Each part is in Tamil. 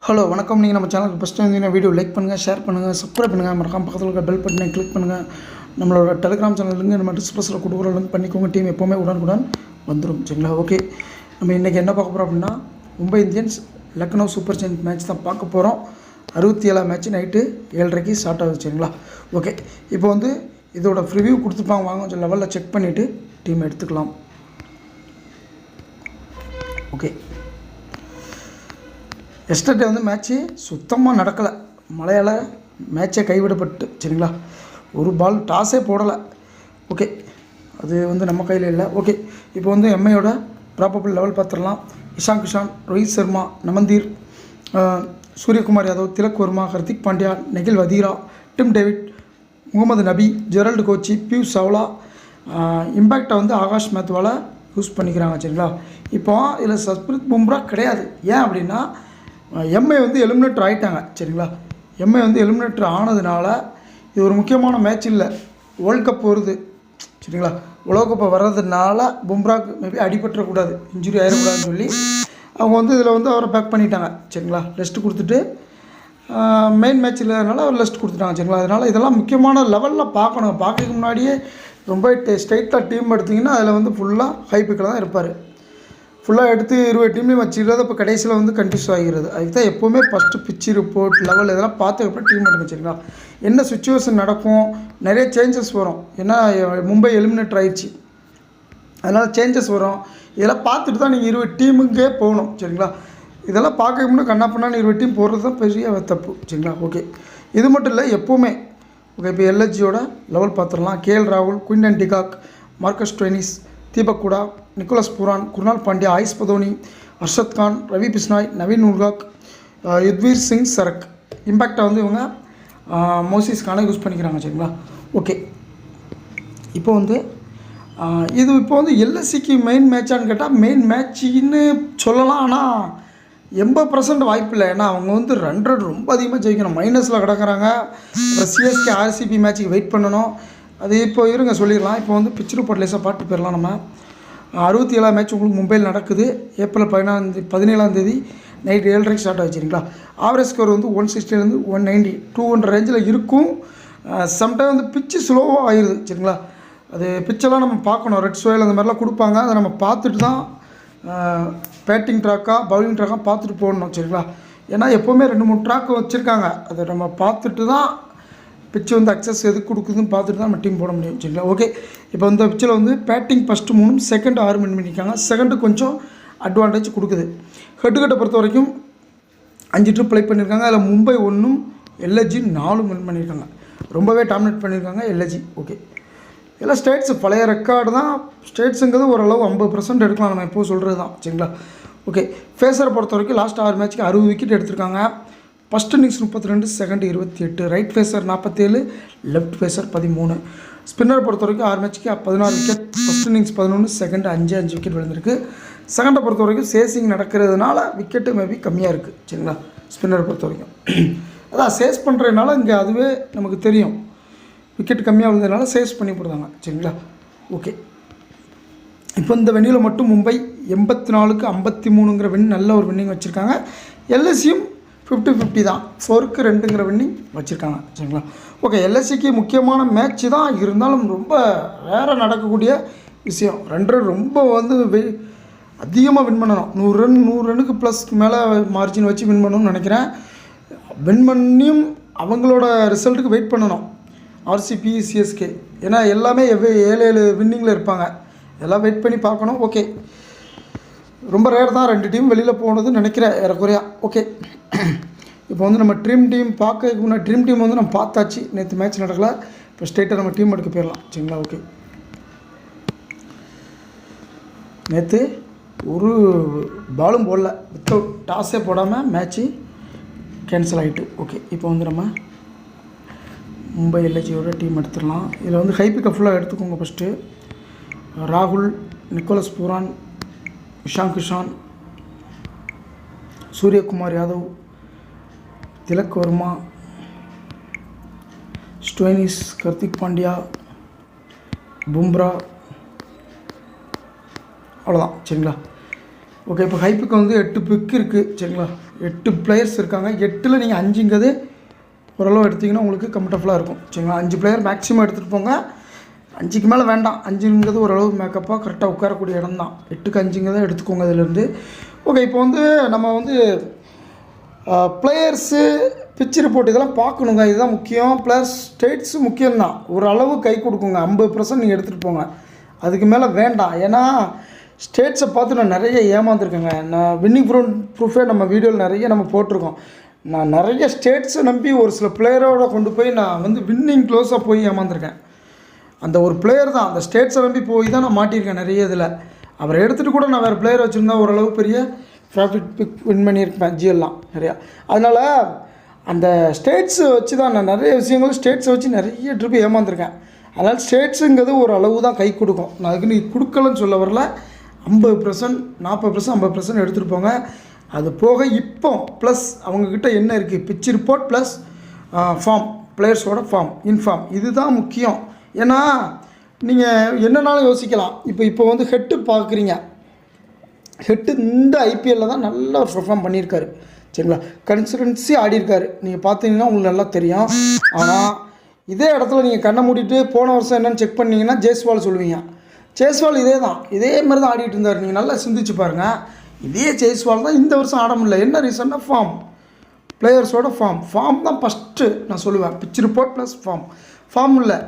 ஹலோ வணக்கம். நீங்கள் நம்ம சேனலுக்கு ஃபஸ்ட் டைம் வீடியோ லைக் பண்ணுங்கள், ஷேர் பண்ணுங்கள், சப்ஸ்கிரைப் பண்ணுங்கள், மறக்காம பக்கத்தில் இருக்க பெல் பட்டனை கிளிக் பண்ணுங்கள். நம்மளோட டெலிகிராம் சேனலுங்க நம்ம டிஸ்பிளஸில் கொடுக்குற லிங்க் பண்ணிக்கோங்க. டீம் எப்போவுமே உடனுக்குடன் வந்துடும். சரிங்களா? ஓகே, நம்ம இன்றைக்கி என்ன பார்க்க போகிறோம் அப்படின்னா, Mumbai Indians Lucknow super giant match தான் பார்க்க போகிறோம். 67ஆம் மேட்ச் நைட்டு 7:30 ஸ்டார்ட் ஆகுது. சரிங்களா? ஓகே, இப்போ வந்து இதோட ரிவ்யூ கொடுத்துருப்பாங்க. வாங்க கொஞ்சம் லெவலில் செக் பண்ணிவிட்டு டீம் எடுத்துக்கலாம். ஓகே, எஸ்டர்டே வந்து மேட்ச்சு சுத்தமாக நடக்கலை. மழையால் மேட்சே கைவிடப்பட்டு. சரிங்களா? ஒரு பால் டாஸே போடலை. ஓகே, அது வந்து நம்ம கையில் இல்லை. ஓகே, இப்போ வந்து எம்ஐயோட ப்ராபபிள் லெவல் பார்த்துடலாம். இஷான் கிஷான், ரோஹித் சர்மா, நமந்தீர், சூரியகுமார் யாதவ், திலக் வர்மா, ஹர்திக் பாண்டியா, நெகில் வதீரா, டிம் டேவிட், முகமது நபி, ஜெரல்டு கோச்சி, பியூஷ் சாவ்லா. இம்பேக்டை வந்து ஆகாஷ் மேத்வால் யூஸ் பண்ணிக்கிறாங்க. சரிங்களா? இப்போ இதில் சஸ்பிரித் பும்ரா கிடையாது. ஏன் அப்படின்னா எம்ஐ வந்து எலிமினேட்டர் ஆகிட்டாங்க. சரிங்களா? எம்ஐ வந்து எலிமினேட்டர் ஆனதுனால இது ஒரு முக்கியமான மேட்ச் இல்லை. வேர்ல்டு கப் வருது. சரிங்களா? உலகக்கப்பை வர்றதுனால பும்ராக்கு மேபி அடிபட்டுறக்கூடாது, இன்ஜுரி ஆகிடக்கூடாதுன்னு சொல்லி அவங்க வந்து இதில் வந்து அவரை பேக் பண்ணிட்டாங்க. சரிங்களா? ரெஸ்ட் கொடுத்துட்டு மெயின் மேட்ச் இல்லாதனால அவர் ரெஸ்ட் கொடுத்துட்டாங்க. சரிங்களா? அதனால் இதெல்லாம் முக்கியமான லெவலில் பார்க்கணும். பார்க்கறதுக்கு முன்னாடியே ரொம்ப ஸ்ட்ரைட்டாக டீம் எடுத்திங்கன்னா அதில் வந்து ஃபுல்லாக ஹை பிக்கில் தான் இருப்பார். ஃபுல்லாக எடுத்து 20 டீம்லேயும் வச்சுக்கிறது. இப்போ கடைசியில் வந்து கன்ஃபியூஸ் ஆகிறது. அதுக்கு தான் எப்போவுமே ஃபஸ்ட்டு பிச்சு ரிப்போர்ட் லெவல் இதெல்லாம் பார்த்துக்கப்புறம் டீம் எடுக்க. சரிங்களா? என்ன சுச்சுவேஷன் நடக்கும், நிறைய சேஞ்சஸ் வரும். ஏன்னா மும்பை எலிமினேட்டர் ஆயிடுச்சு, அதனால் சேஞ்சஸ் வரும். இதெல்லாம் பார்த்துட்டு தான் நீங்கள் 20 டீமுக்கே போகணும். சரிங்களா? இதெல்லாம் பார்க்க முன்னே கண்ணாப்பண்ணான்னு 20 டீம் போடுறது தான் பெரிய தப்பு. சரிங்களா? ஓகே, இது மட்டும் இல்லை, எப்போவுமே ஓகே. இப்போ எல்எஸ்ஜியோட லெவல் பார்த்துடலாம். கேஎல் ராகுல், Quinton de Kock, Marcus Stoinis, Deepak Hooda, Nicholas Pooran, Krunal Pandya, Ayush Badoni, Arshad Khan, Ravi Bishnoi, Naveen ul Haq, Yudhvir Singh Charak. இம்பேக்டை வந்து இவங்க மோசிஸ் கானை யூஸ் பண்ணிக்கிறாங்க. சரிங்களா? ஓகே, இப்போ வந்து இது இப்போ வந்து எல்எஸ்சிக்கு மெயின் மேட்சான்னு கேட்டால் மெயின் மேட்சின்னு சொல்லலாம். ஆனால் 80% வாய்ப்பு இல்லை. ஏன்னா அவங்க வந்து 100 ரொம்ப அதிகமாக ஜெயிக்கணும். மைனஸில் கிடக்கிறாங்க. அப்புறம் சிஎஸ்கே ஆர்சிபி மேட்ச்சுக்கு வெயிட் பண்ணணும். அது இப்போ இருங்க சொல்லிடலாம். இப்போ வந்து பிச் ரிப்போர்ட் லேசாக பாட்டு போயிடலாம். நம்ம 67ஆம் மேட்ச் உங்களுக்கு மும்பையில் நடக்குது. ஏப்ரல் 17ஆம் தேதி நைட் 7:30 ஸ்டார்ட் ஆகிடுச்சு. சரிங்களா? ஆவரேஜ் ஸ்கோர் வந்து 160 190 200 ரேஞ்சில் இருக்கும். சம்டைம் வந்து பிச்சு ஸ்லோவாக ஆயிடுது. சரிங்களா? அது பிச்செல்லாம் நம்ம பார்க்கணும். ரெட் சோயில் அந்த மாதிரிலாம் கொடுப்பாங்க. அதை நம்ம பார்த்துட்டு தான் பேட்டிங் ட்ராக்காக பவுலிங் ட்ராக்காக பார்த்துட்டு போடணும். சரிங்களா? ஏன்னா எப்போவுமே 2-3 ட்ராக் வச்சுருக்காங்க. அதை நம்ம பார்த்துட்டு தான் பிச்சு வந்து அக்சஸ் எதுக்கு கொடுக்குதுன்னு பார்த்துட்டு தான் நம்ம டீம் போட முடியும். சரிங்களா? ஓகே, இப்போ இந்த பிச்சில் வந்து பேட்டிங் ஃபஸ்ட்டு 3, செகண்ட் 6 வின் பண்ணியிருக்காங்க. செகண்டு கொஞ்சம் அட்வான்டேஜ் கொடுக்குது. ஹெட்டுக்கட்டை பொறுத்த வரைக்கும் 5 ட்ரிப் ப்ளே பண்ணியிருக்காங்க. அதில் மும்பை 1, எல்எஸ்ஜி 4 வின் பண்ணியிருக்காங்க. ரொம்பவே டாமினேட் பண்ணியிருக்காங்க எல்எஸ்ஜி. ஓகே, எல்லாம் ஸ்டேட்ஸு பழைய ரெக்கார்டு தான். ஸ்டேட்ஸுங்கிறது ஓரளவு 50% எடுக்கலாம். நம்ம எப்போது சொல்கிறது தான். சரிங்களா? ஓகே, ஃபேஸரை பொறுத்த வரைக்கும் லாஸ்ட் 6 மேட்ச்சுக்கு 60 விக்கெட் எடுத்திருக்காங்க. First innings 32, second 28, right phasor 47, left phasor 13. Spinner பொறுத்த வரைக்கும் 6 மேட்ச்சுக்கு 16 wicket. First innings 11, second 5 wicket விழுந்திருக்கு. செகண்டை பொறுத்த வரைக்கும் சேசிங் நடக்கிறதுனால விக்கெட்டு மேபி கம்மியாக இருக்குது. சரிங்களா? ஸ்பின்னரை பொறுத்த வரைக்கும் அதான் சேஸ் பண்ணுறதுனால இங்கே அதுவே நமக்கு தெரியும். விக்கெட் கம்மியாக விழுந்ததுனால சேஸ் பண்ணி போடுறாங்க. சரிங்களா? ஓகே, இப்போ இந்த வெண்ணியில் மட்டும் மும்பை 84க்கு 53ங்கிற வின் நல்ல ஒரு வின்னிங் வச்சுருக்காங்க. எல்எஸ்சியும் 50-50 தான், 4க்கு 2ங்கிற வின்னிங் வச்சுருக்காங்க. சரிங்களா? ஓகே, எல்எஸ்சிக்கு முக்கியமான மேட்ச்சு தான். இருந்தாலும் ரொம்ப ரேராக நடக்கக்கூடிய விஷயம். 2 ரொம்ப வந்து அதிகமாக வின் பண்ணணும். 100 ரன்னுக்கு ப்ளஸ் மேலே மார்ஜின் வச்சு வின் பண்ணணும்னு நினைக்கிறேன். வின் பண்ணியும் அவங்களோட ரிசல்ட்டுக்கு வெயிட் பண்ணணும். ஆர்சிபி, சிஎஸ்கே, ஏன்னா எல்லாமே 7 வின்னிங்கில் இருப்பாங்க. எல்லாம் வெயிட் பண்ணி பார்க்கணும். ஓகே, ரொம்ப ரேர் தான் 2 டீம் வெளியில் போனதுன்னு நினைக்கிறேன் ஏறக்குறையா. ஓகே, இப்போ வந்து நம்ம ட்ரீம் டீம் பார்க்க முன்னாடி ட்ரீம் டீம் வந்து நம்ம பார்த்தாச்சு. நேற்று மேட்ச் நடக்கல. இப்போ ஸ்ட்ரெயிட்டாக நம்ம டீம் எடுக்க போயிடலாம். சரிங்களா? ஓகே, நேற்று ஒரு பாலும் போடல, வித்தவுட் டாஸே போடாமல் மேட்ச்சு கேன்சல் ஆகிட்டு. ஓகே, இப்போ வந்து நம்ம மும்பை எல்எஸ்ஜியோட டீம் எடுத்துடலாம். இதில் வந்து ஹை பிக்கை ஃபுல்லாக எடுத்துக்கோங்க. ஃபஸ்ட்டு ராகுல், Nicholas Pooran, Ishan Kishan, Suryakumar Yadav, Tilak Varma, Stoinis, Hardik Pandya, Bumrah, அவ்வளோதான். சரிங்களா? ஓகே, இப்போ ஹைப்புக்கு வந்து 8 பிக் இருக்குது சரிங்களா. 8 பிளேயர்ஸ் இருக்காங்க. 8ல் நீங்கள் 5ங்கிறது ஓரளவு எடுத்திங்கன்னா உங்களுக்கு கம்ஃபர்டபுளாக இருக்கும் சரிங்களா. 5 பிளேயர் மேக்ஸிமம் எடுத்துகிட்டு போங்க. 5க்கு மேலே வேண்டாம். 5ங்கிறது ஓரளவு மேக்கப்பாக கரெக்டாக உட்காரக்கூடிய இடம் தான். 8க்கு 5ங்கிறத எடுத்துக்கோங்க அதிலேருந்து. ஓகே, இப்போ வந்து நம்ம வந்து பிளேயர்ஸு பிச் ரிப்போர்ட் இதெல்லாம் பார்க்கணுங்க. இதுதான் முக்கியம். ப்ளஸ் ஸ்டேட்ஸு முக்கியம்தான். ஒரு அளவு கை கொடுக்குங்க. 50% நீங்கள் எடுத்துகிட்டு போங்க. அதுக்கு மேலே வேண்டாம். ஏன்னா ஸ்டேட்ஸை பார்த்து நான் நிறைய ஏமாந்துருக்கேங்க. நான் வின்னிங் ப்ரூஃபே நம்ம வீடியோவில் நிறைய நம்ம போட்டிருக்கோம். நான் நிறைய ஸ்டேட்ஸை நம்பி ஒரு சில பிளேயரோட கொண்டு போய் நான் வந்து வின்னிங் க்ளோஸாக போய் ஏமாந்துருக்கேன். அந்த ஒரு பிளேயர் தான், அந்த ஸ்டேட்ஸை நம்பி போய் தான் நான் மாட்டியிருக்கேன் நிறைய இதில். அவரை எடுத்துகிட்டு கூட நான் வேறு பிளேயர் வச்சுருந்தா ஓரளவு பெரிய ப்ராஃபிட் பிக் வின் பண்ணியிருப்பேன் ஜிஎல்லாம் நிறையா. அதனால் அந்த ஸ்டேட்ஸை வச்சு தான் நான் நிறைய விஷயங்கள் ஸ்டேட்ஸை வச்சு நிறைய ட்ரிப்பு ஏமாந்துருக்கேன். அதனால் ஸ்டேட்ஸுங்கிறது ஒரு அளவு தான் கை கொடுக்கும். நான் அதுக்கு நீ கொடுக்கலன்னு சொல்ல வரல. 50%, 40%, 50% எடுத்துகிட்டு போங்க. அது போக இப்போ ப்ளஸ் அவங்கக்கிட்ட என்ன இருக்குது, பிச் ரிப்போர்ட் ப்ளஸ் ஃபார்ம், பிளேயர்ஸோட ஃபார்ம், இன்ஃபார்ம், இதுதான் முக்கியம். ஏன்னா நீங்கள் என்னன்னாலும் யோசிக்கலாம். இப்போ வந்து ஹெட்டு பார்க்குறீங்க. ஹெட்டு இந்த ஐபிஎல்லில் தான் நல்லா பெர்ஃபார்ம் பண்ணியிருக்காரு சரிங்களா. கன்சிஸ்டன்சி ஆடியிருக்காரு. நீங்கள் பார்த்தீங்கன்னா உங்களுக்கு நல்லா தெரியும். ஆனால் இதே இடத்துல நீங்கள் கண்ணை மூடிட்டு போன வருஷம் என்னென்னு செக் பண்ணிங்கன்னா ஜெய்ஸ்வால் சொல்லுவீங்க. ஜெய்ஸ்வால் இதே தான், இதே மாதிரி தான் ஆடிட்டு இருந்தார். நீங்கள் நல்லா சிந்திச்சு பாருங்கள். இதே ஜெய்ஸ்வால் தான் இந்த வருஷம் ஆட முடியல. என்ன ரீசன்னா ஃபார்ம், பிளேயர்ஸோட ஃபார்ம் தான் ஃபஸ்ட்டு நான் சொல்லுவேன். பிச் ரிப்போர்ட் ப்ளஸ் ஃபார்ம் இல்லை,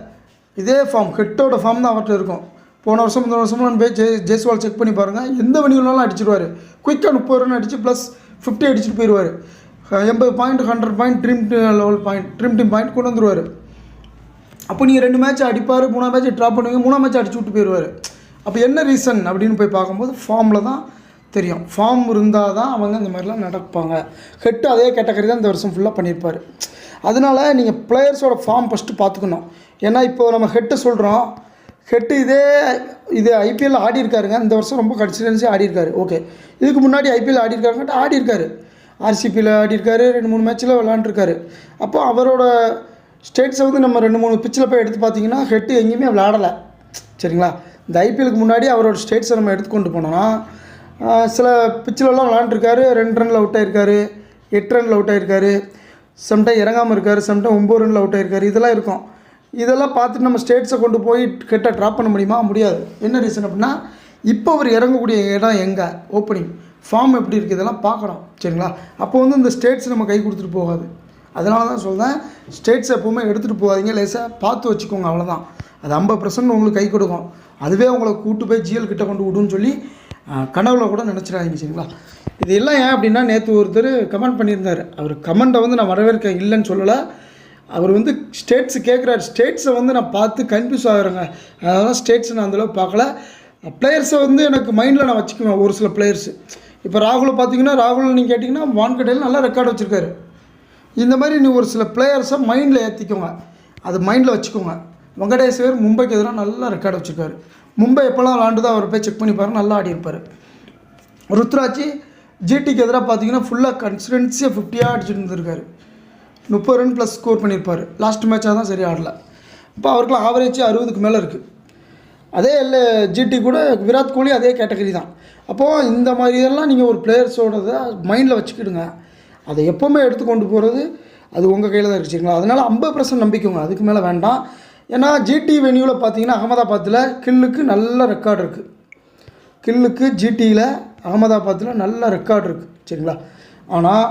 இதே ஃபார்ம் ஹெட்டோட ஃபார்ம் தான் அவர்கிட்ட இருக்கும். போன வருஷம் இந்த வருஷம்லாம் போய் ஜெய்ஸ்வால் செக் பண்ணி பாருங்கள். எந்த வணிகம்னாலும் அடிச்சிடுவார். குயிக்காக 30 ரன் அடித்து ப்ளஸ் 50 அடிச்சுட்டு போயிடுவார். 80 point, 100 point, dream level point, dream team point கொண்டு வந்துடுவார். அப்போ நீங்கள் 2 மேட்ச் அடிப்பார், 3ஆம் மேட்ச் ட்ராப் பண்ணுவீங்க, 3ஆம் மேட்ச் அடிச்சு விட்டு போயிடுவார். அப்போ என்ன ரீசன் அப்படின்னு போய் பார்க்கும்போது ஃபார்மில் தான் தெரியும். ஃபார்ம் இருந்தால் தான் அவங்க இந்த மாதிரிலாம் நடப்பாங்க. ஹெட்டு அதே கேட்டகரி தான் இந்த வருஷம் ஃபுல்லாக பண்ணியிருப்பார். அதனால் நீங்கள் பிளேயர்ஸோட ஃபார்ம் ஃபஸ்ட்டு பார்த்துக்கணும். ஏன்னா இப்போ நம்ம ஹெட்டு சொல்கிறோம். ஹெட்டு இது ஐபிஎல் ஆடிருக்காருங்க. இந்த வருஷம் ரொம்ப கன்சிஸ்டன்சி ஆடிருக்காரு. ஓகே, இதுக்கு முன்னாடி ஐபிஎல் ஆடிருக்காருங்கிட்ட ஆடிருக்காரு. ஆர்சிபியில் ஆடிருக்காரு. 2-3 மேட்ச்சில் விளாண்டுருக்காரு. அப்போ அவரோட ஸ்டேட்ஸை வந்து நம்ம 2-3 பிச்சில் போய் எடுத்து பார்த்தீங்கன்னா ஹெட்டு எங்கேயுமே விளையாடலை சரிங்களா. இந்த ஐபிஎலுக்கு முன்னாடி அவரோட ஸ்டேட்ஸை நம்ம எடுத்துக்கொண்டு போனோம்னா சில பிச்சிலெல்லாம் விளாண்டுருக்காரு. 2 ரனில் அவுட் ஆகிருக்காரு, 8 ரனில் அவுட் ஆகிருக்காரு, சம்டைம் இறங்காமல் இருக்கார், சம்டைம் 9 ரனில் அவுட் ஆகிருக்காரு. இதெல்லாம் இருக்கும். இதெல்லாம் பார்த்துட்டு நம்ம ஸ்டேட்ஸை கொண்டு போய் ஹெட்டை ட்ராப் பண்ண முடியுமா? முடியாது. என்ன ரீசன் அப்படின்னா இப்போ அவர் இறங்கக்கூடிய இடம் எங்கே, ஓப்பனிங் ஃபார்ம் எப்படி இருக்குது, இதெல்லாம் பார்க்கணும் சரிங்களா. அப்போ வந்து இந்த ஸ்டேட்ஸ் நம்ம கை கொடுத்துட்டு போகாது. அதனால தான் சொல்கிறேன், ஸ்டேட்ஸ் எப்போவுமே எடுத்துகிட்டு போகாதீங்க. லேசாக பார்த்து வச்சுக்கோங்க, அவ்வளோதான். அது 50% உங்களுக்கு கை கொடுக்கும். அதுவே உங்களை கூட்டு போய் ஜிஎல் கிட்ட கொண்டு விடுன்னு சொல்லி கனவுல கூட நினச்சிடாதீங்க சரிங்களா. இது எல்லாம் ஏன் அப்படின்னா, நேற்று ஒருத்தர் கமெண்ட் பண்ணியிருந்தார். அவர் கமெண்ட்டை வந்து நான் வரவேற்க இல்லைன்னு சொல்லலை. அவர் வந்து ஸ்டேட்ஸு கேட்குறாரு. ஸ்டேட்ஸை வந்து நான் பார்த்து கன்ஃபியூஸ் ஆகிறேங்க. அதனால் ஸ்டேட்ஸை நான் அந்தளவு பார்க்கல. பிளேயர்ஸை வந்து எனக்கு மைண்டில் நான் வச்சுக்குவேன். ஒரு சில பிளேயர்ஸு இப்போ ராகுலை பார்த்தீங்கன்னா, ராகுல் நீங்கள் கேட்டிங்கன்னா வான்கடையில் நல்லா ரெக்கார்டு வச்சுருக்காரு. இந்த மாதிரி நீ ஒரு சில பிளேயர்ஸை மைண்டில் ஏற்றிக்கோங்க, அது மைண்டில் வச்சுக்கோங்க. வெங்கடேஸ்வர் மும்பைக்கு எதிராக நல்லா ரெக்கார்டு வச்சுருக்காரு. மும்பை எப்போல்லாம் விளாண்டுதோ அவர் போய் செக் பண்ணி பாருங்கள், நல்லா ஆடி இருப்பார். ருத்ராஜி ஜிடிக்கு எதிராக பார்த்தீங்கன்னா ஃபுல்லாக கன்சிஸ்டன்சியாக 50 அடிச்சுட்டு இருந்திருக்காரு. 30 ரன் ப்ளஸ் ஸ்கோர் பண்ணியிருப்பார். லாஸ்ட் மேட்சாக தான் சரி ஆடலை. இப்போ அவருக்குலாம் ஆவரேஜ் 60க்கு மேலே இருக்குது. அதே இல்லை ஜிடி கூட விராட் கோலி அதே கேட்டகரி தான். அப்போது இந்த மாதிரியெல்லாம் நீங்கள் ஒரு பிளேயர்ஸோட மைண்டில் வச்சுக்கிடுங்க. அதை எப்போவுமே எடுத்து கொண்டு போகிறது அது உங்கள் கையில் தான் இருக்குங்களா. அதனால் 50% நம்பிக்கோங்க, அதுக்கு மேலே வேண்டாம். ஏன்னா ஜிடி வென்யூவில் பார்த்தீங்கன்னா அகமதாபாத்தில் கில்லுக்கு நல்ல ரெக்கார்டு இருக்குது. கில்லுக்கு ஜிடியில் அகமதாபாத்தில் நல்ல ரெக்கார்டு இருக்குது சரிங்களா. ஆனால்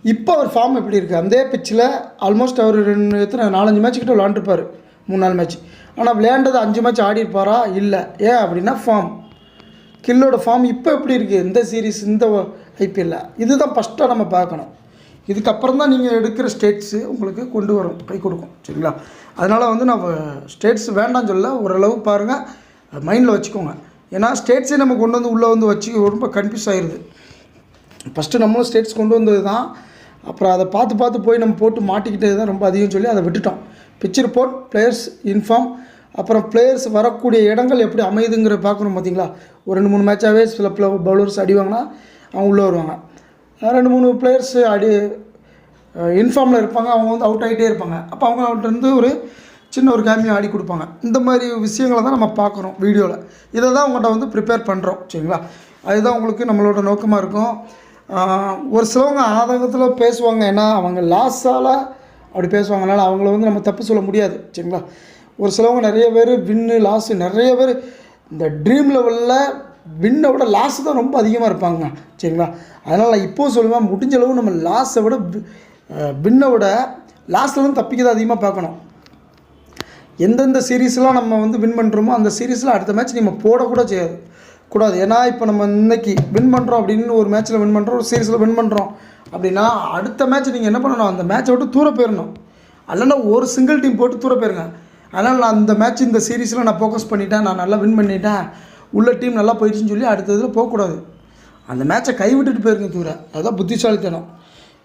இப்போ அவர் ஃபார்ம் எப்படி இருக்குது, அந்த பிச்சில் ஆல்மோஸ்ட் அவர் 4-5 மேட்ச் கிட்ட விளாண்டுருப்பார், 3-4 மேட்ச். ஆனால் விளையாண்டது 5 மேட்ச் ஆடிருப்பாரா? இல்லை. ஏன் அப்படின்னா ஃபார்ம், கில்லோட ஃபார்ம் இப்போ எப்படி இருக்குது இந்த சீரீஸ், இந்த ஐபிஎல்லில். இதுதான் ஃபஸ்ட்டாக நம்ம பார்க்கணும். இதுக்கப்புறம் தான் நீங்கள் எடுக்கிற ஸ்டேட்ஸு உங்களுக்கு கொண்டு வரும், கை கொடுக்கும் சரிங்களா. அதனால் வந்து நான் ஸ்டேட்ஸ் வேண்டாம்னு சொல்ல, ஓரளவு பாருங்கள், மைண்டில் வச்சுக்கோங்க. ஏன்னா ஸ்டேட்ஸே நம்ம கொண்டு வந்து உள்ளே வந்து வச்சு ரொம்ப கன்ஃபியூஸ் ஆகிடுது. ஃபஸ்ட்டு நம்மளும் ஸ்டேட்ஸ் கொண்டு வந்தது தான், அப்புறம் அதை பார்த்து போய் நம்ம போட்டு மாட்டிக்கிட்டது தான் ரொம்ப அதிகம் சொல்லி அதை விட்டுட்டோம். பிச் ரிப்போர்ட், பிளேயர்ஸ் இன்ஃபார்ம், அப்புறம் பிளேயர்ஸ் வரக்கூடிய இடங்கள் எப்படி அமையுதுங்கிற பார்க்கணும். பார்த்தீங்களா, ஒரு 2-3 மேட்சாகவே சில பவுலர்ஸ் அடிவாங்கன்னா அவங்க உள்ளே வருவாங்க. 2-3 பிளேயர்ஸ் இன்ஃபார்மில் இருப்பாங்க, அவங்க வந்து அவுட் ஆகிட்டே இருப்பாங்க. அப்போ அவங்க அவர்கிட்ட வந்து ஒரு சின்ன ஒரு கேமியை ஆடி கொடுப்பாங்க. இந்த மாதிரி விஷயங்களை தான் நம்ம பார்க்குறோம் வீடியோவில். இதை தான் உங்கள்கிட்ட வந்து ப்ரிப்பேர் பண்ணுறோம் சரிங்களா. அதுதான் உங்களுக்கு நம்மளோட நோக்கமாக இருக்கும். ஒரு சிலவங்க ஆதங்கத்தில் பேசுவாங்க, ஏன்னா அவங்க லாஸால் அப்படி பேசுவாங்க, அதனால் அவங்கள வந்து நம்ம தப்பு சொல்ல முடியாது சரிங்களா. ஒரு சிலவங்க நிறைய பேர் வின்னு லாஸு, நிறைய பேர் இந்த ட்ரீம் லெவலில் வின்னை விட லாஸு தான் ரொம்ப அதிகமாக இருப்பாங்க சரிங்களா. அதனால் நான் இப்போது சொல்லுவேன், முடிஞ்ச அளவு நம்ம லாஸை விட வின்னை விட லாஸ்ட்லேருந்து தப்பிக்க தான் அதிகமாக பார்க்கணும். எந்தெந்த சீரீஸ்லாம் நம்ம வந்து வின் பண்ணுறோமோ அந்த சீரீஸில் அடுத்த மேட்ச் நம்ம போடக்கூட கூடாது. ஏன்னா இப்போ நம்ம இன்றைக்கி வின் பண்ணுறோம் அப்படின்னு ஒரு மேட்ச்சில் வின் பண்ணுறோம், ஒரு சீரீஸில் வின் பண்ணுறோம் அப்படின்னா அடுத்த மேட்ச் நீங்கள் என்ன பண்ணணும், அந்த மேட்ச்சை விட்டு தூர போயிடணும். இல்லைன்னா ஒரு சிங்கிள் டீம் போட்டு தூர போயிருங்க. அதனால் நான் அந்த மேட்ச் இந்த சீரீஸில் நான் ஃபோக்கஸ் பண்ணிட்டேன், நான் நல்லா வின் பண்ணிட்டேன், உள்ள டீம் நல்லா போயிடுச்சுன்னு சொல்லி அடுத்ததில் போகக்கூடாது. அந்த மேட்ச்சை கைவிட்டுட்டு போயிருங்க தூர. அதுதான் புத்திசாலித்தனம்.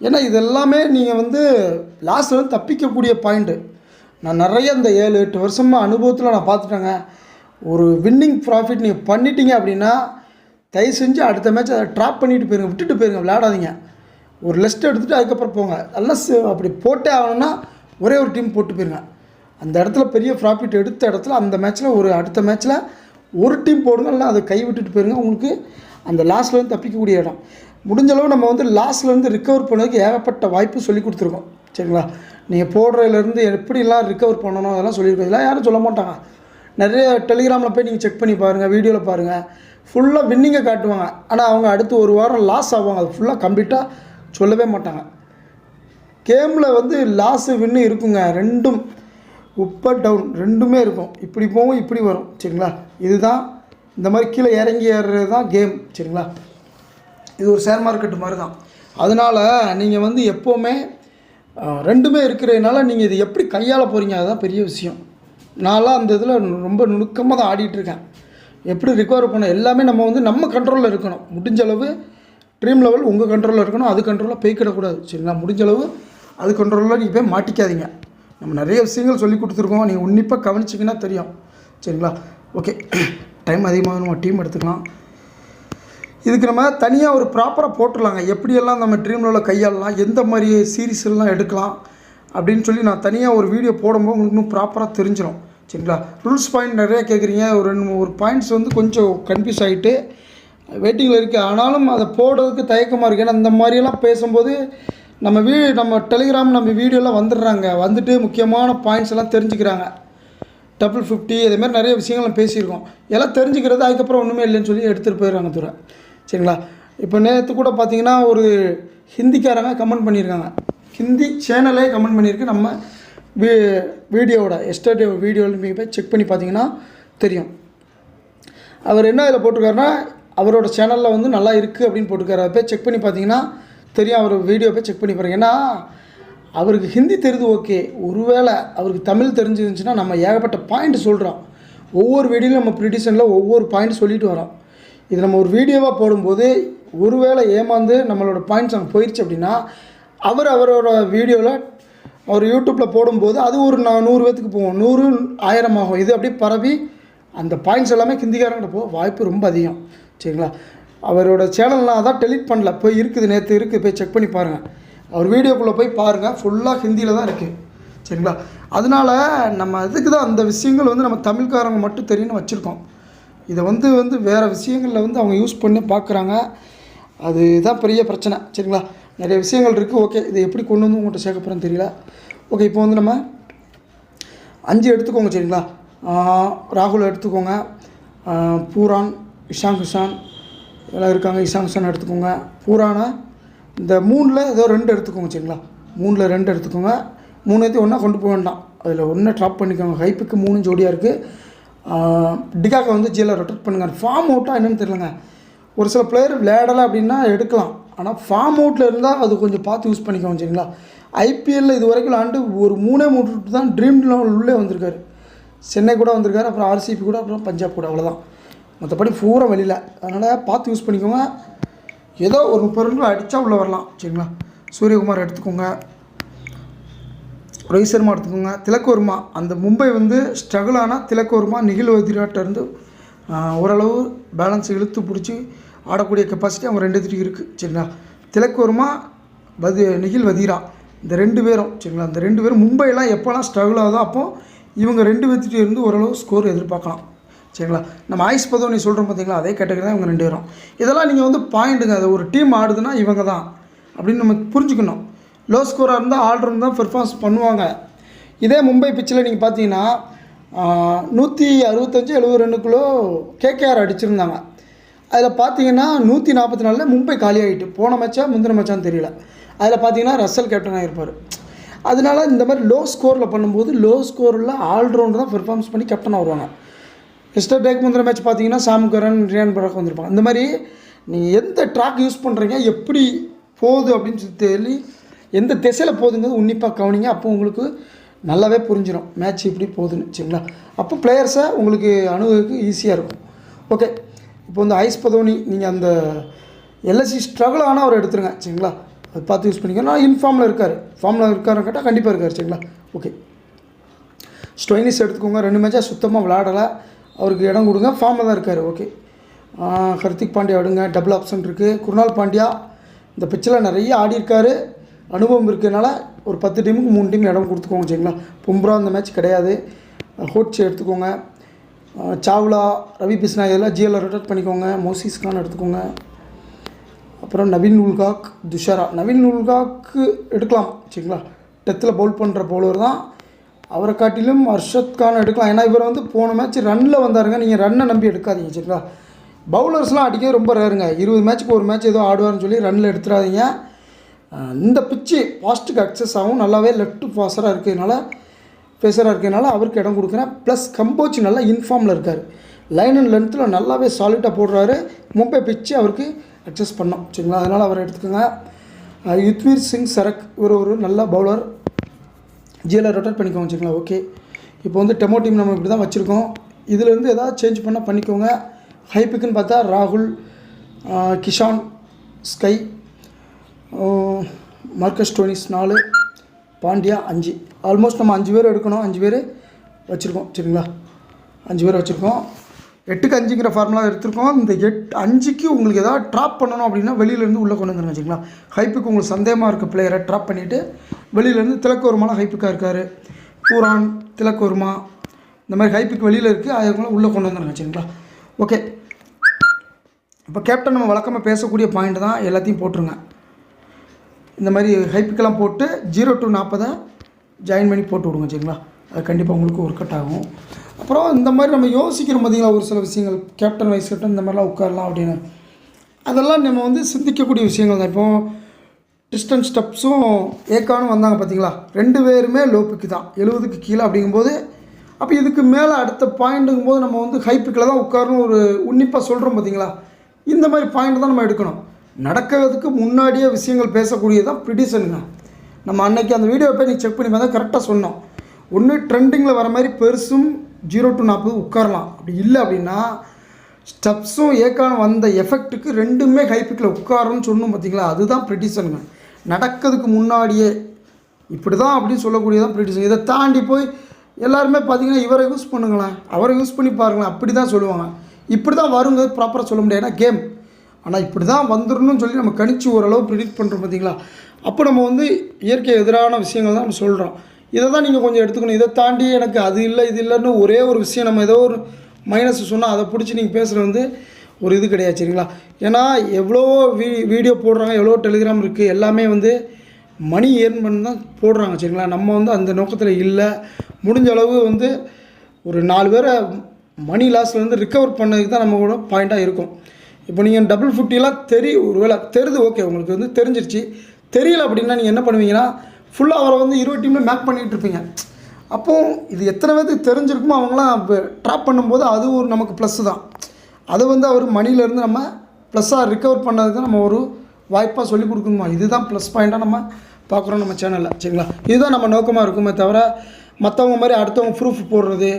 ஏன்னா இது எல்லாமே நீங்கள் வந்து லாஸ்ட்டில் வந்து தப்பிக்கக்கூடிய பாயிண்ட்டு. நான் நிறைய இந்த 7-8 வருஷமாக அனுபவத்தில் நான் பார்த்துட்டேங்க. ஒரு வின்னிங் ப்ராஃபிட் நீங்கள் பண்ணிட்டீங்க அப்படின்னா தயவு செஞ்சு அடுத்த மேட்ச் அதை ட்ராப் பண்ணிவிட்டு போயிருங்க, விட்டுட்டு போயிருங்க, விளையாடாதீங்க. ஒரு லெஸ்ட் எடுத்துகிட்டு அதுக்கப்புறம் போங்க. நல்லா அப்படி போட்டே ஆகணும்னா ஒரே ஒரு டீம் போட்டு போயிருங்க. அந்த இடத்துல பெரிய ப்ராஃபிட் எடுத்த இடத்துல அந்த மேட்ச்சில் அடுத்த மேட்ச்சில் ஒரு டீம் போடுங்க, இல்லை அதை கை விட்டுட்டு போயிருங்க. உங்களுக்கு அந்த லாஸ்ட்லேருந்து தப்பிக்கக்கூடிய இடம். முடிஞ்சளவு நம்ம வந்து லாஸ்ட்லேருந்து ரிக்கவர் பண்ணதுக்கு ஏகப்பட்ட வாய்ப்பு சொல்லி கொடுத்துருக்கோம் சரிங்களா. நீங்கள் போடுறதுலேருந்து எப்படிலாம் ரிக்கவர் பண்ணணும் அதெல்லாம் சொல்லியிருக்கோம். இதெல்லாம் யாரும் சொல்ல மாட்டாங்க. நிறைய டெலிகிராமில் போய் நீங்கள் செக் பண்ணி பாருங்கள், வீடியோவில் பாருங்கள், ஃபுல்லாக வின்னிங்கை காட்டுவாங்க. ஆனால் அவங்க அடுத்து ஒரு வாரம் லாஸ் ஆவாங்க. அது ஃபுல்லாக கம்ப்ளீட்டாக சொல்லவே மாட்டாங்க. கேமில் வந்து லாஸு வின்னு இருக்குங்க, ரெண்டும் உப் அண்ட் டவுன் ரெண்டுமே இருக்கும். இப்படி போகும் இப்படி வரும் சரிங்களா. இதுதான் இந்த மாதிரி கீழே இறங்கி ஏறுறது தான் கேம் சரிங்களா. இது ஒரு ஷேர் மார்க்கெட்டு மாதிரி தான். அதனால் நீங்கள் வந்து எப்போவுமே ரெண்டுமே இருக்கிறதுனால நீங்கள் இது எப்படி கையாள போகிறீங்க அதுதான் பெரிய விஷயம். நான்லாம் அந்த இதில் ரொம்ப நுணுக்கமாக தான் ஆடிட்டுருக்கேன். எப்படி ரிகவர் பண்ண எல்லாமே நம்ம வந்து நம்ம கண்ட்ரோலில் இருக்கணும். முடிஞ்ச அளவு ட்ரீம் லெவல் உங்கள் கண்ட்ரோலில் இருக்கணும், அது கண்ட்ரோலில் போய்க்கிடக்கூடாது சரிங்களா. முடிஞ்ச அளவு அது கண்ட்ரோலில் நீங்கள் போய் மாட்டிக்காதீங்க. நம்ம நிறைய விஷயங்கள் சொல்லி கொடுத்துருக்கோம், நீங்கள் உன்னிப்பாக கவனிச்சிங்கன்னா தெரியும் சரிங்களா. ஓகே, டைம் அதிகமாக நம்ம டீம் எடுத்துக்கலாம். இதுக்கு நம்ம தனியாக ஒரு ப்ராப்பராக போட்டுடலாங்க. எப்படியெல்லாம் நம்ம ட்ரீம் லெவலில் கையாளலாம், எந்த மாதிரி சீரீஸ் எல்லாம் எடுக்கலாம் அப்படின்னு சொல்லி நான் தனியாக ஒரு வீடியோ போடும்போது உங்களுக்கு இன்னும் ப்ராப்பராக தெரிஞ்சிடும் சரிங்களா. ரூல்ஸ் பாயிண்ட் நிறையா கேட்குறீங்க, ஒரு பாயிண்ட்ஸ் வந்து கொஞ்சம் கன்ஃபியூஸ் ஆகிட்டு வெயிட்டிங்கில் இருக்குது. ஆனாலும் அதை போடுறதுக்கு தயக்கமாக இருக்குது. ஏன்னா இந்த மாதிரியெல்லாம் பேசும்போது நம்ம டெலிகிராம் நம்ம வீடியோலாம் வந்துடுறாங்க, வந்துட்டு முக்கியமான பாயிண்ட்ஸ் எல்லாம் தெரிஞ்சுக்கிறாங்க. 50 இதேமாதிரி நிறைய விஷயங்கள் பேசியிருக்கோம். எல்லாம் தெரிஞ்சுக்கிறது அதுக்கப்புறம் ஒன்றுமே இல்லைன்னு சொல்லி எடுத்துகிட்டு போயிடுறாங்க தூர சரிங்களா. இப்போ நேற்று கூட பார்த்தீங்கன்னா ஒரு ஹிந்திக்காரங்க கமெண்ட் பண்ணியிருக்காங்க, ஹிந்தி சேனலே கமெண்ட் பண்ணியிருக்கு. நம்ம வீடியோவோட எஸ்டர்டே வீடியோவில் நீங்கள் போய் செக் பண்ணி பார்த்தீங்கன்னா தெரியும். அவர் என்ன இதில் போட்டிருக்காருன்னா அவரோட சேனலில் வந்து நல்லா இருக்குது அப்படின்னு போட்டிருக்காரு. அதை போய் செக் பண்ணி பார்த்தீங்கன்னா தெரியும். அவர் வீடியோ போய் செக் பண்ணி பாருங்கள். ஏன்னா அவருக்கு ஹிந்தி தெரியுது ஓகே, ஒருவேளை அவருக்கு தமிழ் தெரிஞ்சிருந்துச்சுன்னா நம்ம ஏகப்பட்ட பாயிண்ட் சொல்கிறோம். ஒவ்வொரு வீடியோவில் நம்ம ப்ரிடிஷனில் ஒவ்வொரு பாயிண்ட் சொல்லிட்டு வரோம். இது நம்ம ஒரு வீடியோவாக போடும்போது ஒருவேளை ஏமாந்து நம்மளோட பாயிண்ட்ஸ் அங்கே போயிடுச்சு அப்படின்னா அவரோட வீடியோவில் அவர் யூடியூப்பில் போடும்போது அது ஒரு 100 பேத்துக்கு போகும், 100 1000 ஆகும். இது அப்படியே பரவி அந்த பாயிண்ட்ஸ் எல்லாமே ஹிந்திக்காரங்கிட்ட போக வாய்ப்பு ரொம்ப அதிகம் சரிங்களா. அவரோட சேனல்லாம் அதான் டெலிட் பண்ணல, போய் இருக்குது, நேற்று இருக்குது, போய் செக் பண்ணி பாருங்கள். அவர் வீடியோக்குள்ளே போய் பாருங்கள், ஃபுல்லாக ஹிந்தியில் தான் இருக்குது சரிங்களா. அதனால் நம்ம இதுக்கு தான் அந்த விஷயங்கள் வந்து நம்ம தமிழ்காரங்க மட்டும் தெரியும்னு வச்சுருக்கோம். இதை வந்து வேறு விஷயங்களில் வந்து அவங்க யூஸ் பண்ணி பார்க்குறாங்க. அதுதான் பெரிய பிரச்சனை சரிங்களா. நிறைய விஷயங்கள் இருக்குது. ஓகே, இதை எப்படி கொண்டு வந்து உங்கள்கிட்ட சேர்க்க போகிறேன்னு தெரியல. ஓகே, இப்போ வந்து நம்ம 5 எடுத்துக்கோங்க சரிங்களா. ராகுல் எடுத்துக்கோங்க, பூரான், இஷான் கிஷான் எல்லாம் இருக்காங்க. இஷான் கிஷான் எடுத்துக்கோங்க. பூரானை இந்த 3ல் ஏதோ 2 எடுத்துக்கோங்க சரிங்களா. 3ல் 2 எடுத்துக்கோங்க. 3 ஒன்றா கொண்டு போக வேண்டாம், அதில் ஒன்றை ட்ராப் பண்ணிக்கோங்க. ஹைப்புக்கு 3 ஜோடியாக இருக்குது. டிகாக்கை வந்து ஜியில் ரொட்டேட் பண்ணுங்கள். ஃபார்ம் அவுட்டாக என்னென்னு தெரியலங்க. ஒரு சில பிளேயர் விளையாடலை அப்படின்னா எடுக்கலாம், ஆனால் ஃபார்ம் அவுட்டில் இருந்தால் அது கொஞ்சம் பார்த்து யூஸ் பண்ணிக்கோங்க சரிங்களா. ஐபிஎல்லில் இது வரைக்கும் விளாண்டு ஒரு 3 தான் ட்ரீம் லெவல் உள்ளே வந்திருக்காரு. சென்னை கூட வந்திருக்காரு, அப்புறம் ஆர்சிபி கூட, அப்புறம் பஞ்சாப் கூட, அவ்வளோதான். மற்றபடி பூரா வெளியில். அதனால் பார்த்து யூஸ் பண்ணிக்கோங்க. ஏதோ ஒரு 30 ரன்கள் அடித்தா உள்ளே வரலாம் சரிங்களா. சூரியகுமார் எடுத்துக்கோங்க, ரோஹித் சர்மா எடுத்துக்கோங்க, திலக் வர்மா. அந்த மும்பை வந்து ஸ்ட்ரகிள் ஆனால் திலக் வர்மா நிகில் வதிராட்டேருந்து ஓரளவு பேலன்ஸ் இழுத்து பிடிச்சி ஆடக்கூடிய கெப்பாசிட்டி அவங்க 2 பேருக்கு இருக்குது சரிங்களா. திலக் வர்மா, நிகில் வதிரா, இந்த 2 பேரும் சரிங்களா. இந்த 2 பேரும் மும்பையெல்லாம் எப்போல்லாம் ஸ்ட்ரகிள் ஆகுதோ அப்போது இவங்க 2 பேர்த்திட்ட இருந்து ஓரளவு ஸ்கோர் எதிர்பார்க்கலாம். சரிங்களா. நம்ம ஆயுஷ் பதோனி சொல்கிறோம் பார்த்தீங்களா, அதே கேட்டகரி தான் இவங்க 2 பேரும். இதெல்லாம் நீங்கள் வந்து பாயிண்ட்டுங்க. அது ஒரு டீம் ஆடுதுன்னா இவங்க தான் அப்படின்னு நம்ம புரிஞ்சுக்கணும். லோ ஸ்கோராக இருந்தால் ஆல்ரவுண்ட் தான் பெர்ஃபார்மன்ஸ் பண்ணுவாங்க. இதே மும்பை பிச்சில் நீங்கள் பார்த்தீங்கன்னா 165-70 ரன்னுக்குள்ளே கேகேஆர் அடிச்சிருந்தாங்க. அதில் பார்த்தீங்கன்னா 144 மும்பை காலி ஆகிட்டு, போன மேட்சா முந்தின மேட்சான்னு தெரியல. அதில் பார்த்தீங்கன்னா ரசல் கேப்டன் ஆகிருப்பார். அதனால இந்த மாதிரி லோ ஸ்கோரில் பண்ணும்போது லோ ஸ்கோரில் ஆல்ரவுண்டர் தான் பெர்ஃபார்மன்ஸ் பண்ணி கேப்டன் வருவாங்க. எஸ்டர்டேக்கு முந்தின மேட்ச் பார்த்தீங்கன்னா சாம் கரன், ரியான் பராக் வந்திருப்பாங்க. இந்த மாதிரி நீங்கள் எந்த ட்ராக் யூஸ் பண்ணுறீங்க, எப்படி போகுது அப்படின்னு சொல்லி தெரியல, எந்த திசையில் போகுதுங்கிறது உன்னிப்பாக கவனிங்க. அப்போ உங்களுக்கு நல்லாவே புரிஞ்சிடும் மேட்ச் எப்படி போகுதுன்னு, சரிங்களா. அப்போ பிளேயர்ஸை உங்களுக்கு அணுகுறதுக்கு ஈஸியாக இருக்கும். ஓகே, இப்போ வந்து ஆயுஷ் பதோனி நீங்கள் அந்த எல்எஸ்சி ஸ்ட்ரகிள் ஆனால் அவர் எடுத்துருங்க, சரிங்களா. அது பார்த்து யூஸ் பண்ணிக்க. நான் இன்ஃபார்மில் ஃபார்மில் இருக்காருன்னு கேட்டால் கண்டிப்பாக இருக்கார், சரிங்களா. ஓகே, ஸ்டோயினிஸ் எடுத்துக்கோங்க. 2 மேட்சாக சுத்தமாக விளையாடலை, அவருக்கு இடம் கொடுங்க, ஃபார்மில் தான் இருக்கார். ஓகே, ஹர்திக் பாண்டியா எடுங்க, டபுள் ஆப்ஷன் இருக்குது. குருணால் பாண்டியா இந்த பிச்சில் நிறைய ஆடி இருக்காரு, அனுபவம் இருக்கிறதுனால ஒரு 10 டீமுக்கு 3 டீம் இடம் கொடுத்துக்கோங்க, சரிங்களா. பும்ரா இந்த மேட்ச் கிடையாது. ஹோட்ஸ் எடுத்துக்கோங்க. சாவ்லா, ரவி பிஸ்னா இதெல்லாம் ஜிஎல்ல ரொட்டேட் பண்ணிக்கோங்க. மோசிஸ் கான் எடுத்துக்கோங்க. அப்புறம் நவீன் உல்காக், துஷாரா. நவீன் உல்காக்கு எடுக்கலாம், சரிங்களா. டெத்தில் பவுல் பண்ணுற பவுலர் தான். அவரை காட்டிலும் அர்ஷத் கான் எடுக்கலாம். ஏன்னா இவர் வந்து போன மேட்ச் ரன்னில் வந்தாருங்க. நீங்கள் ரன்னை நம்பி எடுக்காதீங்க, சரிங்களா. பவுலர்ஸ்லாம் அடிக்க ரொம்ப ரேருங்க. 20 மேட்ச்சுக்கு ஒரு மேட்ச் ஏதோ ஆடுவார்னு சொல்லி ரன்னில் எடுத்துடாதீங்க. இந்த பிச்சு ஃபாஸ்ட்டுக்கு அக்சஸ் ஆகும், நல்லாவே லெஃப்ட் ஃபாஸ்டராக இருக்கிறதுனால அவருக்கு இடம் கொடுக்குறேன். ப்ளஸ் கம்போச் நல்லா இன்ஃபார்மில் இருக்கார், லைன் அண்ட் லென்த்தில் நல்லாவே சாலிட்டாக போடுறாரு. மும்பை பிச்சு அவருக்கு அட்ஜஸ்ட் பண்ணோம், சரிங்களா. அதனால் அவரை எடுத்துக்கோங்க. யுத்வீர் சிங் சரக் இவர் ஒரு நல்ல பவுலர், ஜிஎல்ல ரொட்டேட் பண்ணிக்கோங்க, சரிங்களா. ஓகே, இப்போ வந்து டெமோ டீம் நம்ம இப்படி தான் வச்சுருக்கோம். இதிலேருந்து எதாவது சேஞ்ச் பண்ணால் பண்ணிக்கோங்க. ஹைப்பிக்குன்னு பார்த்தா ராகுல், Kishan, SKY, Marcus Stoinis 4, Pandya 5. Almost நம்ம 5 பேர் எடுக்கணும். 5 பேர் வச்சுருக்கோம், சரிங்களா. 5 பேர் வச்சுருக்கோம். 8க்கு 5ங்கிற ஃபார்முலா எடுத்துருக்கோம். இந்த 5க்கு உங்களுக்கு எதாவது ட்ராப் பண்ணணும் அப்படின்னா வெளியிலேருந்து உள்ளே கொண்டு வந்துருங்க, சரிங்களா. ஹைப்புக்கு உங்களுக்கு சந்தேகமாக இருக்க பிளேயரை ட்ராப் பண்ணிவிட்டு வெளியிலேருந்து திலக் வர்மாலாம் ஹைப்புக்காக இருக்கார். பூரான், திலக் வர்மா இந்த மாதிரி ஹைப்புக்கு வெளியில் இருக்குது, அதுக்குள்ளே உள்ளே கொண்டு வந்துருங்க, சரிங்களா. ஓகே, இப்போ கேப்டன் நம்ம வழக்கமாக பேசக்கூடிய பாயிண்ட் தான், எல்லாத்தையும் போட்டுருங்க. இந்த மாதிரி ஹைப்புக்கெல்லாம் போட்டு 0 to 40 ஜாயின் பண்ணி போட்டு விடுங்க, சரிங்களா. அது கண்டிப்பாக உங்களுக்கு ஒர்க் அவுட் ஆகும். அப்புறம் இந்த மாதிரி நம்ம யோசிக்கிறோம் பார்த்தீங்களா, ஒரு சில விஷயங்கள் கேப்டன் வைஸ் கேப்டன் இந்த மாதிரிலாம் உட்காரலாம் அப்படின்னு, அதெல்லாம் நம்ம வந்து சிந்திக்கக்கூடிய விஷயங்கள் தான். இப்போது டிஸ்டன்ஸ் ஸ்டெப்ஸும் ஏக்கானும் வந்தாங்க பார்த்தீங்களா, 2 பேருமே லோ பிக்கு தான், 70க்கு கீழே. அப்படிங்கும்போது அப்போ இதுக்கு மேலே அடுத்த பாயிண்ட்டுங்கும் போது நம்ம வந்து ஹை பிக்கில் தான் உட்காரணும் ஒரு உன்னிப்பாக சொல்கிறோம் பார்த்தீங்களா. இந்த மாதிரி பாயிண்ட் தான் நம்ம எடுக்கணும். நடக்கிறதுக்கு முன்னாடியே விஷயங்கள் பேசக்கூடியதான் ப்ரிடிஷனுங்க. நம்ம அன்றைக்கி அந்த வீடியோவை போய் நீங்கள் செக் பண்ணி பார்த்தா கரெக்டாக சொன்னோம். ஒன்று ட்ரெண்டிங்கில் வர மாதிரி பெருசும் 0 to 40 உட்காரலாம். அப்படி இல்லை அப்படின்னா ஸ்டெப்ஸும் ஏக்கான வந்த எஃபெக்ட்டுக்கு 2மே ஹைப்பிக்கில் உட்காரணும்னு சொன்னோம் பார்த்தீங்களா, அதுதான் ப்ரிடிஷனுங்க. நடக்கிறதுக்கு முன்னாடியே இப்படி தான் அப்படின்னு சொல்லக்கூடியதான் ப்ரிடிஷன். இதை தாண்டி போய் எல்லாருமே பார்த்தீங்கன்னா இவரை யூஸ் பண்ணுங்களேன், அவரை யூஸ் பண்ணி பாருங்களேன், அப்படி தான் சொல்லுவாங்க. இப்படி தான் வருங்க ப்ராப்பராக சொல்ல முடியாது, ஏன்னா கேம். ஆனால் இப்படி தான் வந்துடணும்னு சொல்லி நம்ம கணிச்சு ஓரளவு ப்ரிடிக்ட் பண்ணுறோம் பார்த்தீங்களா. அப்போ நம்ம வந்து இயற்கை எதிரான விஷயங்கள் தான் நம்ம சொல்கிறோம். இதை தான் நீங்கள் கொஞ்சம் எடுத்துக்கணும். இதை தாண்டி எனக்கு அது இல்லை இது இல்லைன்னு ஒரே ஒரு விஷயம் நம்ம ஏதோ ஒரு மைனஸ் சொன்னால் அதை பிடிச்சி நீங்கள் பேசுகிறது வந்து ஒரு இது கிடையாது, சரிங்களா. ஏன்னா எவ்வளோ வீடியோ போடுறாங்க, எவ்வளோ டெலிகிராம் இருக்குது, எல்லாமே வந்து மணி ஏர்ன் பண்ணி தான் போடுறாங்க, சரிங்களா. நம்ம வந்து அந்த நோக்கத்தில் இல்லை. முடிஞ்ச அளவு வந்து ஒரு 4 பேரை மணி லாஸ்லேருந்து ரிக்கவர் பண்ணதுக்கு தான் நம்ம கூட பாயிண்ட்டாக இருக்கும். இப்போ நீங்கள் டபுள் 50 ஒரு வேளை தெரியுது, ஓகே, உங்களுக்கு வந்து தெரிஞ்சிருச்சு. தெரியல அப்படின்னா நீங்கள் என்ன பண்ணுவீங்கன்னா ஃபுல்லாக அவரை வந்து 20 டீமில் மேக் பண்ணிகிட்டு இருப்பீங்க. அப்போது இது எத்தனை பேருக்கு தெரிஞ்சிருக்குமோ அவங்களாம் ட்ராப் பண்ணும்போது அது ஒரு நமக்கு ப்ளஸ்ஸு தான். அதை வந்து அவர் மணிலேருந்து நம்ம ப்ளஸ்ஸாக ரிக்கவர் பண்ணதுக்கு தான் நம்ம ஒரு வாய்ப்பாக சொல்லிக் கொடுக்கணுமா, இதுதான் ப்ளஸ் பாயிண்ட்டாக நம்ம பார்க்குறோம் நம்ம சேனலில், சரிங்களா. இதுதான் நம்ம நோக்கமாக இருக்குமே தவிர மற்றவங்க மாதிரி அடுத்தவங்க ப்ரூஃப் போடுறது,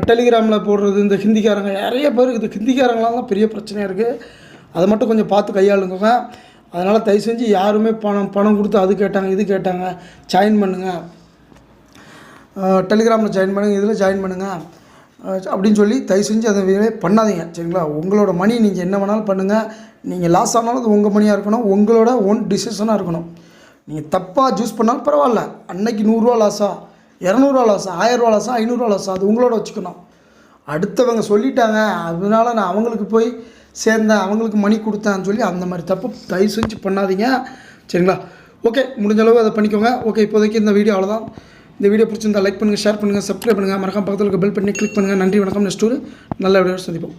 டெலிகிராமில் போடுறது, இந்த ஹிந்திக்காரங்க நிறைய பேருக்கு இது ஹிந்திக்காரங்களாம் தான் பெரிய பிரச்சனையாக இருக்குது. அதை மட்டும் கொஞ்சம் பார்த்து கையாளுங்க. அதனால் தயவு செஞ்சு யாருமே பணம் கொடுத்து அது கேட்டாங்க இது கேட்டாங்க ஜாயின் பண்ணுங்கள், டெலிகிராமில் ஜாயின் பண்ணுங்கள், இதில் ஜாயின் பண்ணுங்கள் அப்படின்னு சொல்லி தயவு செஞ்சு அதை வேலையே பண்ணாதீங்க, சரிங்களா. உங்களோட மணி நீங்கள் என்ன வேணாலும் பண்ணுங்கள். நீங்கள் லாஸ் ஆனாலும் அது உங்கள் மணியாக இருக்கணும், உங்களோட ஓன் டிசிஷனாக இருக்கணும். நீங்கள் தப்பாக ஜூஸ் பண்ணாலும் பரவாயில்ல, அன்னைக்கு 100 ரூபா லாஸா, 200 ரூபா லாஸா, 1000 ரூபா லாஸா, 500 ரூபா லாஸா, அது உங்களோட வச்சுக்கணும். அடுத்தவங்க சொல்லிட்டாங்க அதனால நான் அவங்களுக்கு போய் சேர்ந்தேன், அவங்களுக்கு மணி கொடுத்தேன்னு சொல்லி அந்த மாதிரி தப்பு தயவு செஞ்சு பண்ணாதீங்க சரிங்களா. ஓகே, முடிஞ்ச அளவு அதை பண்ணிக்கோங்க. ஓகே, இப்போதைக்கு இந்த வீடியோ அவ்வளோதான். இந்த வீடியோ பிடிச்சிருந்தா லைக் பண்ணுங்கள், ஷேர் பண்ணுங்கள், சப்ஸ்கிரைப் பண்ணுங்கள், மறக்காம பக்கத்தில் இருக்க பெல் பண்ணி கிளிக் பண்ணுங்கள். நன்றி, வணக்கம். நெக்ஸ்ட் ஒரு நல்ல வீடியோ சந்திப்போம்.